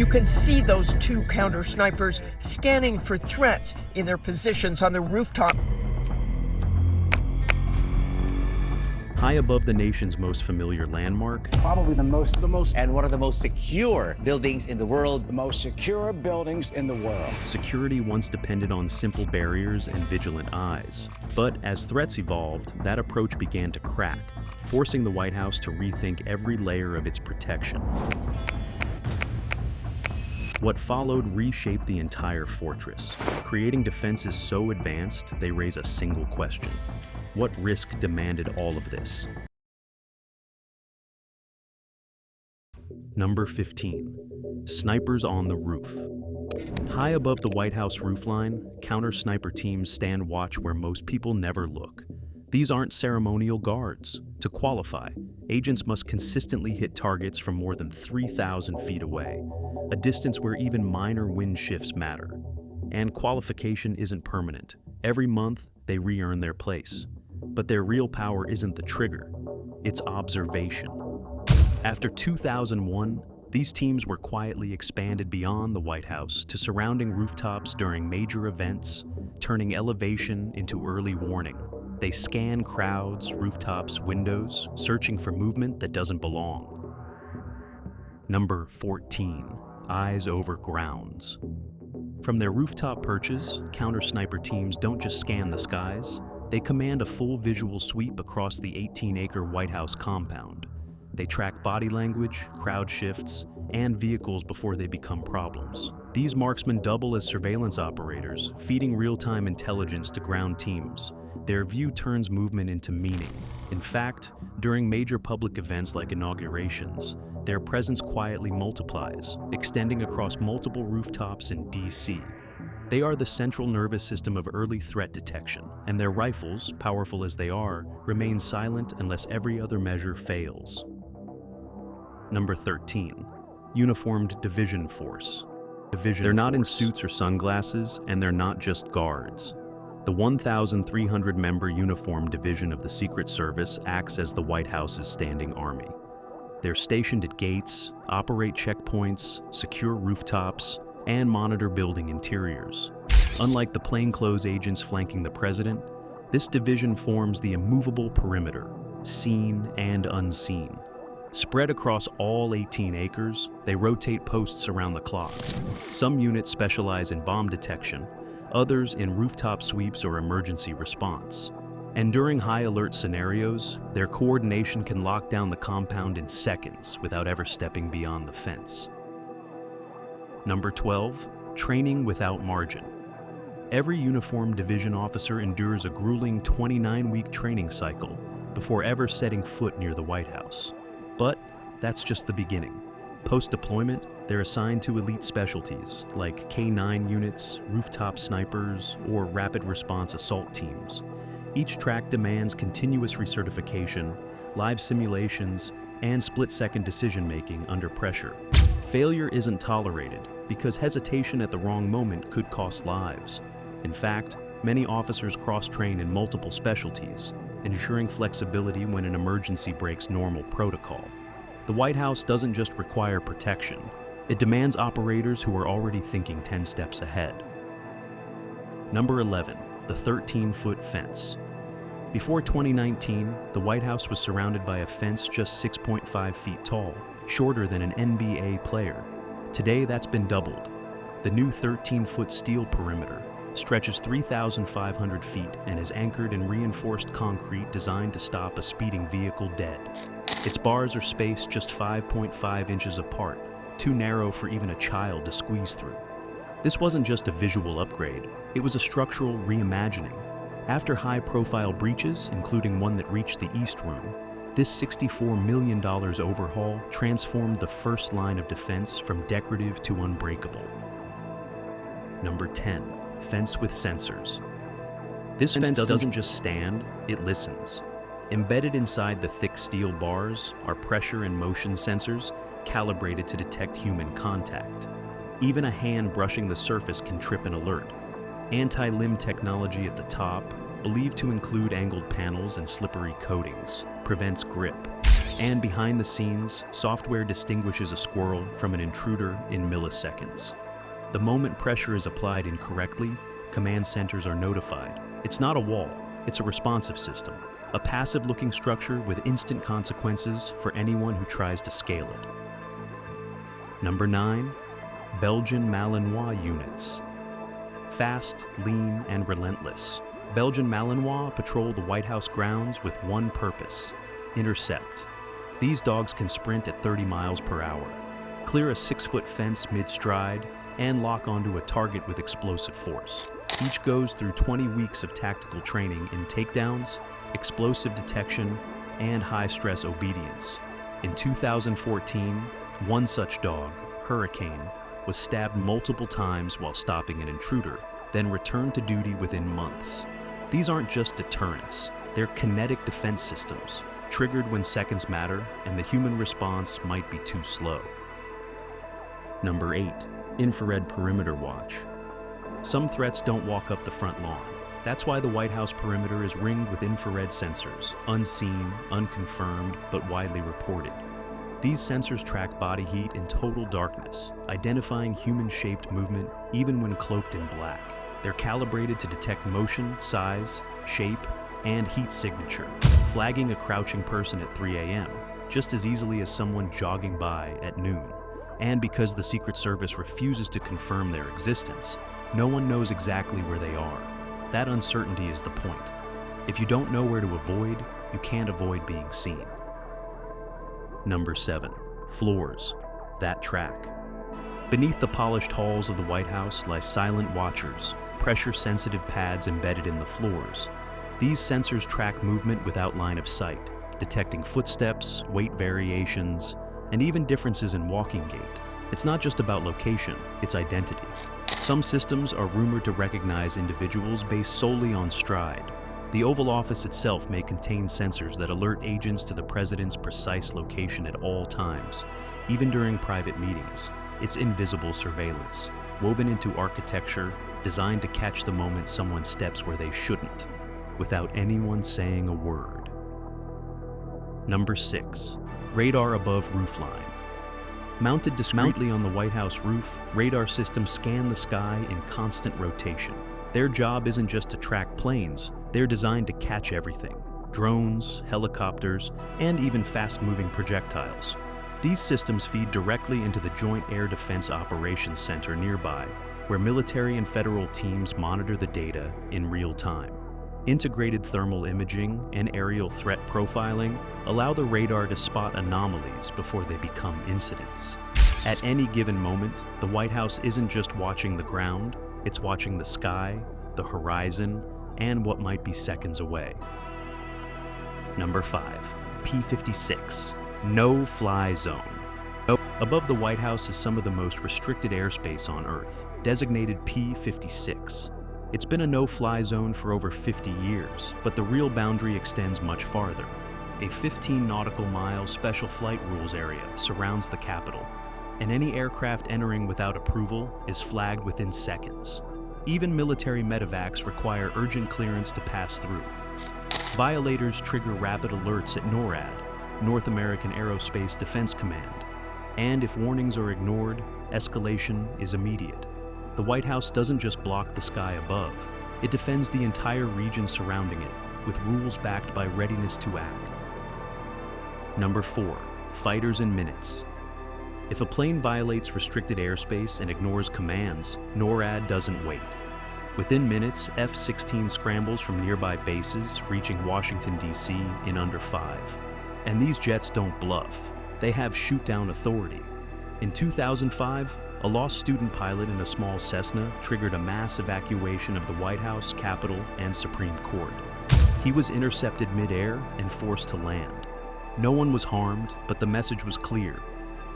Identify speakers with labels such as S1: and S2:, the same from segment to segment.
S1: You can see those two counter snipers scanning for threats in their positions on the rooftop.
S2: High above the nation's most familiar landmark,
S3: Probably the most
S4: and one of the most secure buildings in the world.
S3: the most secure buildings in the world.
S2: security once depended on simple barriers and vigilant eyes. But as threats evolved, that approach began to crack, forcing the White House to rethink every layer of its protection. What followed reshaped the entire fortress, creating defenses so advanced they raise a single question. What risk demanded all of this? Number 15. Snipers on the roof. High above the White House roofline, counter-sniper teams stand watch where most people never look. These aren't ceremonial guards. To qualify, agents must consistently hit targets from more than 3,000 feet away, a distance where even minor wind shifts matter. And qualification isn't permanent. Every month, they re-earn their place. But their real power isn't the trigger, it's observation. After 2001, these teams were quietly expanded beyond the White House to surrounding rooftops during major events, turning elevation into early warning. They scan crowds, rooftops, windows, searching for movement that doesn't belong. Number 14. Eyes over grounds. From their rooftop perches, counter-sniper teams don't just scan the skies, they command a full visual sweep across the 18-acre White House compound. They track body language, crowd shifts, and vehicles before they become problems. These marksmen double as surveillance operators, feeding real-time intelligence to ground teams. Their view turns movement into meaning. In fact, during major public events like inaugurations, their presence quietly multiplies, extending across multiple rooftops in D.C. They are the central nervous system of early threat detection, and their rifles, powerful as they are, remain silent unless every other measure fails. Number 13. Uniformed Division Force. They're not in suits or sunglasses, and they're not just guards. The 1,300-member uniformed division of the Secret Service acts as the White House's standing army. They're stationed at gates, operate checkpoints, secure rooftops, and monitor building interiors. Unlike the plainclothes agents flanking the president, this division forms the immovable perimeter, seen and unseen. Spread across all 18 acres, they rotate posts around the clock. Some units specialize in bomb detection, others in rooftop sweeps or emergency response. And during high-alert scenarios, their coordination can lock down the compound in seconds without ever stepping beyond the fence. Number 12. Training without margin. Every uniformed division officer endures a grueling 29-week training cycle before ever setting foot near the White House. But that's just the beginning. Post-deployment, they're assigned to elite specialties like K-9 units, rooftop snipers, or rapid response assault teams. Each track demands continuous recertification, live simulations, and split-second decision-making under pressure. Failure isn't tolerated because hesitation at the wrong moment could cost lives. In fact, many officers cross-train in multiple specialties, ensuring flexibility when an emergency breaks normal protocol. The White House doesn't just require protection, it demands operators who are already thinking 10 steps ahead. Number 11, the 13-foot fence. Before 2019, the White House was surrounded by a fence just 6.5 feet tall, shorter than an NBA player. Today, that's been doubled. The new 13-foot steel perimeter stretches 3,500 feet and is anchored in reinforced concrete designed to stop a speeding vehicle dead. Its bars are spaced just 5.5 inches apart, too narrow for even a child to squeeze through. This wasn't just a visual upgrade, it was a structural reimagining. After high-profile breaches, including one that reached the East Room, this $64 million overhaul transformed the first line of defense from decorative to unbreakable. Number 10. Fence with sensors. This fence doesn't just stand, it listens. Embedded inside the thick steel bars are pressure and motion sensors calibrated to detect human contact. Even a hand brushing the surface can trip an alert. Anti-limb technology at the top, believed to include angled panels and slippery coatings, prevents grip. And behind the scenes, software distinguishes a squirrel from an intruder in milliseconds. The moment pressure is applied incorrectly, command centers are notified. It's not a wall, it's a responsive system, a passive-looking structure with instant consequences for anyone who tries to scale it. Number 9, Belgian Malinois units. Fast, lean, and relentless, Belgian Malinois patrol the White House grounds with one purpose: intercept. These dogs can sprint at 30 miles per hour, clear a 6-foot fence mid-stride, and lock onto a target with explosive force. Each goes through 20 weeks of tactical training in takedowns, explosive detection, and high-stress obedience. In 2014, one such dog, Hurricane, was stabbed multiple times while stopping an intruder, then returned to duty within months. These aren't just deterrents, they're kinetic defense systems, triggered when seconds matter and the human response might be too slow. Number 8, Infrared Perimeter Watch. Some threats don't walk up the front lawn. That's why the White House perimeter is ringed with infrared sensors, unseen, unconfirmed, but widely reported. These sensors track body heat in total darkness, identifying human-shaped movement even when cloaked in black. They're calibrated to detect motion, size, shape, and heat signature, flagging a crouching person at 3 a.m. just as easily as someone jogging by at noon. And because the Secret Service refuses to confirm their existence, no one knows exactly where they are. That uncertainty is the point. If you don't know where to avoid, you can't avoid being seen. Number 7, floors that track. Beneath the polished halls of the White House lie silent watchers, pressure-sensitive pads embedded in the floors. These sensors track movement without line of sight, detecting footsteps, weight variations, and even differences in walking gait. It's not just about location, it's identity. Some systems are rumored to recognize individuals based solely on stride. The Oval Office itself may contain sensors that alert agents to the president's precise location at all times, even during private meetings. It's invisible surveillance, woven into architecture, designed to catch the moment someone steps where they shouldn't, without anyone saying a word. Number 6, radar above roofline. Mounted discreetly on the White House roof, radar systems scan the sky in constant rotation. Their job isn't just to track planes, they're designed to catch everything: drones, helicopters, and even fast-moving projectiles. These systems feed directly into the Joint Air Defense Operations Center nearby, where military and federal teams monitor the data in real time. Integrated thermal imaging and aerial threat profiling allow the radar to spot anomalies before they become incidents. At any given moment, the White House isn't just watching the ground, it's watching the sky, the horizon, and what might be seconds away. Number 5, P-56, no-fly zone. Above the White House is some of the most restricted airspace on Earth, designated P-56. It's been a no-fly zone for over 50 years, but the real boundary extends much farther. A 15 nautical mile special flight rules area surrounds the Capitol, and any aircraft entering without approval is flagged within seconds. Even military medevacs require urgent clearance to pass through. Violators trigger rapid alerts at NORAD, North American Aerospace Defense Command, and if warnings are ignored, escalation is immediate. The White House doesn't just block the sky above, it defends the entire region surrounding it, with rules backed by readiness to act. Number 4, fighters in minutes. If a plane violates restricted airspace and ignores commands, NORAD doesn't wait. Within minutes, F-16 scrambles from nearby bases, reaching Washington, D.C. in under 5. And these jets don't bluff, they have shoot-down authority. In 2005, a lost student pilot in a small Cessna triggered a mass evacuation of the White House, Capitol, and Supreme Court. He was intercepted mid-air and forced to land. No one was harmed, but the message was clear.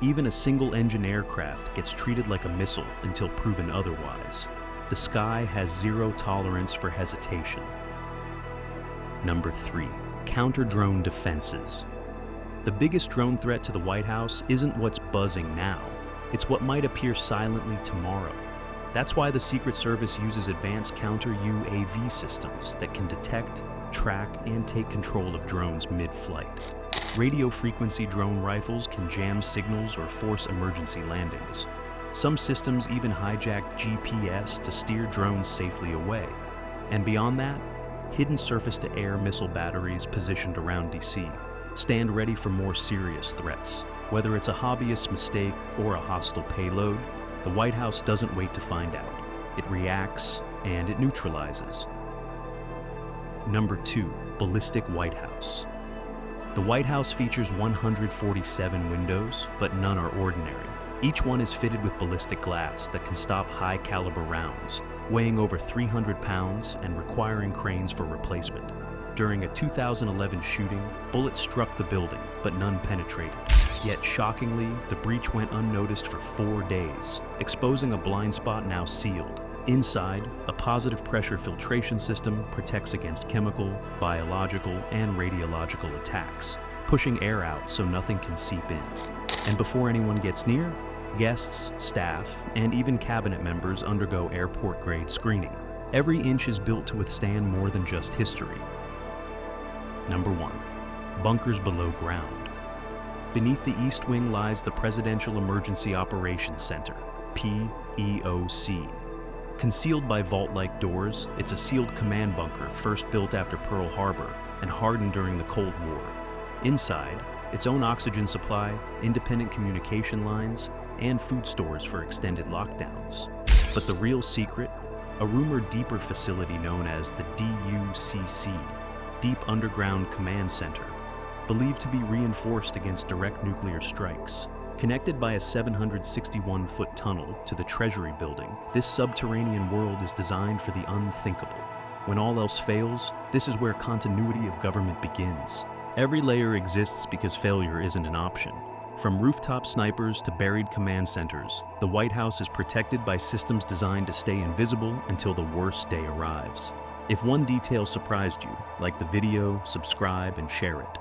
S2: Even a single-engine aircraft gets treated like a missile until proven otherwise. The sky has zero tolerance for hesitation. Number 3, counter-drone defenses. The biggest drone threat to the White House isn't what's buzzing now. It's what might appear silently tomorrow. That's why the Secret Service uses advanced counter-UAV systems that can detect, track, and take control of drones mid-flight. Radio frequency drone rifles can jam signals or force emergency landings. Some systems even hijack GPS to steer drones safely away. And beyond that, hidden surface-to-air missile batteries positioned around DC stand ready for more serious threats. Whether it's a hobbyist's mistake or a hostile payload, the White House doesn't wait to find out. It reacts and it neutralizes. Number 2, Ballistic White House. The White House features 147 windows, but none are ordinary. Each one is fitted with ballistic glass that can stop high-caliber rounds, weighing over 300 pounds and requiring cranes for replacement. During a 2011 shooting, bullets struck the building, but none penetrated. Yet shockingly, the breach went unnoticed for 4 days, exposing a blind spot now sealed. Inside, a positive pressure filtration system protects against chemical, biological, and radiological attacks, pushing air out so nothing can seep in. And before anyone gets near, guests, staff, and even cabinet members undergo airport-grade screening. Every inch is built to withstand more than just history. Number 1, bunkers below ground. Beneath the East Wing lies the Presidential Emergency Operations Center, PEOC. Concealed by vault-like doors, it's a sealed command bunker first built after Pearl Harbor and hardened during the Cold War. Inside, its own oxygen supply, independent communication lines, and food stores for extended lockdowns. But the real secret? A rumored deeper facility known as the DUCC, Deep Underground Command Center, believed to be reinforced against direct nuclear strikes. Connected by a 761-foot tunnel to the Treasury building, this subterranean world is designed for the unthinkable. When all else fails, this is where continuity of government begins. Every layer exists because failure isn't an option. From rooftop snipers to buried command centers, the White House is protected by systems designed to stay invisible until the worst day arrives. If one detail surprised you, like the video, subscribe, and share it.